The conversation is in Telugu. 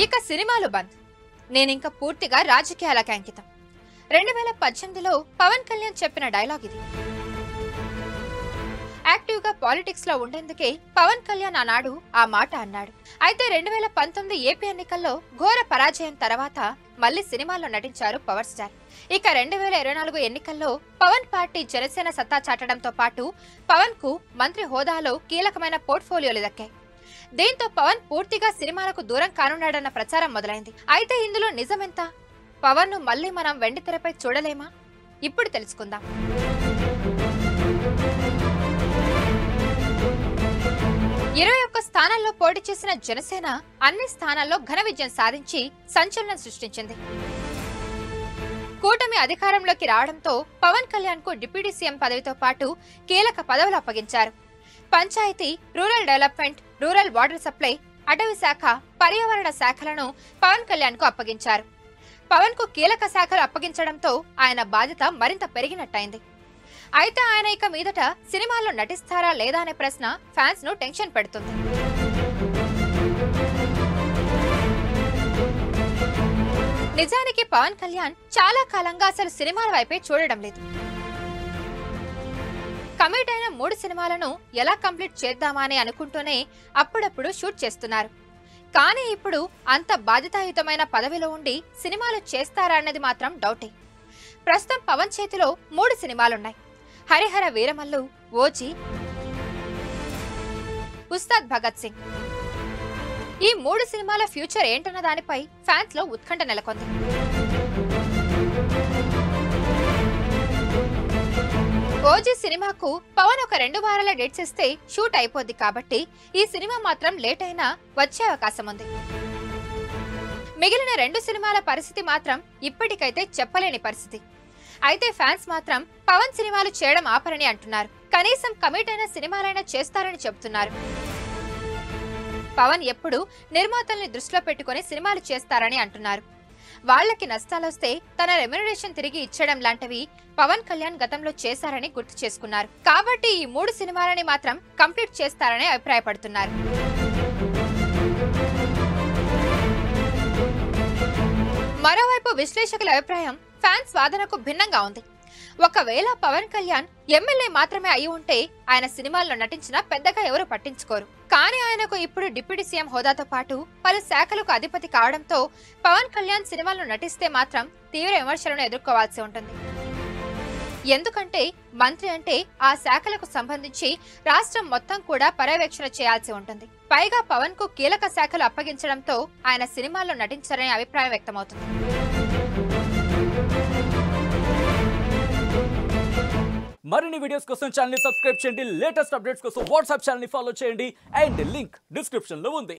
ఇక సినిమాలు బంద్. నేనింక పూర్తిగా రాజకీయాలకు అంకితం. 2018లో పవన్ కళ్యాణ్ చెప్పిన డైలాగ్ ఇది. యాక్టివ్ గా పాలిటిక్స్ లో ఉండేందుకే పవన్ కళ్యాణ్ ఆనాడు ఆ మాట అన్నాడు. అయితే 2019 ఏపీ ఎన్నికల్లో ఘోర పరాజయం తర్వాత మళ్లీ సినిమాల్లో నటించారు పవర్ స్టార్. ఇక 2024 ఎన్నికల్లో పవన్ పార్టీ జనసేన సత్తా చాటడంతో పాటు పవన్ కు మంత్రి హోదాలో కీలకమైన పోర్ట్ఫోలియోలు దక్కాయి. దీంతో పవన్ పూర్తిగా సినిమాలకు దూరం కానున్నాడన్న ప్రచారం మొదలైంది. అయితే ఇందులో నిజమెంత? పవన్ ను మళ్లీ మనం వెండితెరపై చూడలేమా? ఇప్పుడు తెలుసుకుందాం. ఇరవై ఒక్క స్థానాల్లో పోటీ చేసిన జనసేన అన్ని స్థానాల్లో ఘన విజయం సాధించి సంచలనం సృష్టించింది. కూటమి అధికారంలోకి రావడంతో పవన్ కళ్యాణ్ కు డిప్యూటీ సీఎం పదవితో పాటు కీలక పదవులు అప్పగించారు. Panchayati, rural development, rural water supply, అటవీ శాఖ, పర్యావరణ శాఖలను పవన్ కళ్యాణ్ కు అప్పగించారు. పవన్ కు కీలక శాఖలు అప్పగించడంతో ఆయన బాధ్యత మరింత పెరిగినట్టయింది. అయితే ఆయన ఇక మీదట సినిమాల్లో నటిస్తారా లేదా అనే ప్రశ్న ఫ్యాన్స్ ను టెన్షన్ పెడుతుంది. నిజానికి పవన్ కళ్యాణ్ చాలా కాలంగా అసలు సినిమాల వైపే చూడడం లేదు. కమిట్ అయిన 3 సినిమాలను ఎలా కంప్లీట్ చేద్దామా అని అనుకుంటూనే అప్పుడప్పుడు షూట్ చేస్తున్నారు. కానీ ఇప్పుడు అంత బాధ్యతాయుతమైన పదవిలో ఉండి సినిమాలు చేస్తారా అన్నది మాత్రం డౌటే. ప్రస్తుతం పవన్ చేతిలో 3 సినిమాలున్నాయి. హరిహర వీరమల్లు, ఓజీ, ఉస్తాద్ భగత్ సింగ్. ఈ 3 సినిమాల ఫ్యూచర్ ఏంటన్న దానిపై ఫ్యాన్స్ లో ఉత్కంఠ నెలకొంది. ఓజీ సినిమాకు పవన్ ఒక 2 వారాల డేట్స్ ఇస్తే షూట్ అయిపోద్ది కాబట్టి ఈ సినిమా మాత్రం లేట్ అయినా వచ్చే అవకాశం ఉంది. మిగిలిన 2 సినిమాల పరిస్థితి మాత్రం ఇప్పటికైతే చెప్పలేని పరిస్థితి. అయితే ఫ్యాన్స్ మాత్రం పవన్ సినిమాలు చేయడం ఆపరని అంటున్నారు. కనీసం కమిట్ అయిన సినిమాలైనా చేస్తారని చెబుతున్నారు. పవన్ ఎప్పుడు నిర్మాతల్ని దృష్టిలో పెట్టుకుని సినిమాలు చేస్తారని అంటున్నారు. వాళ్లకి నష్టాలొస్తే తన రెమ్యునరేషన్ తిరిగి ఇచ్చడం లాంటివి పవన్ కళ్యాణ్ గతంలో చేశారని గుర్తు చేసుకున్నారు. కాబట్టి ఈ 3 సినిమాలని మాత్రం కంప్లీట్ చేస్తారని అభిప్రాయపడుతున్నారు. మరోవైపు విశ్లేషకుల అభిప్రాయం ఫ్యాన్స్ వాదనకు భిన్నంగా ఉంది. ఒకవేళ పవన్ కళ్యాణ్ ఎమ్మెల్యే మాత్రమే అయి ఉంటే ఆయన సినిమాల్లో నటించినా పెద్దగా ఎవరు పట్టించుకోరు. కానీ ఆయనకు ఇప్పుడు డిప్యూటీ సీఎం హోదాతో పాటు పలు శాఖలకు అధిపతి కావడంతో పవన్ కళ్యాణ్ సినిమాల్లో నటిస్తే మాత్రం తీవ్ర విమర్శలను ఎదుర్కోవాల్సి ఉంటుంది. ఎందుకంటే మంత్రి అంటే ఆ శాఖలకు సంబంధించి రాష్ట్రం మొత్తం కూడా పర్యవేక్షణ చేయాల్సి ఉంటుంది. పైగా పవన్ కు కీలక శాఖలు అప్పగించడంతో ఆయన సినిమాల్లో నటించారనే అభిప్రాయం వ్యక్తమవుతుంది. మరిన్ని వీడియోస్ కోసం ఛానల్ ని సబ్స్క్రైబ్ చేయండి. లేటెస్ట్ అప్డేట్స్ కోసం వాట్సాప్ ఛానల్ ని ఫాలో చేయండి. అండ్ లింక్ డిస్క్రిప్షన్ లో ఉంది.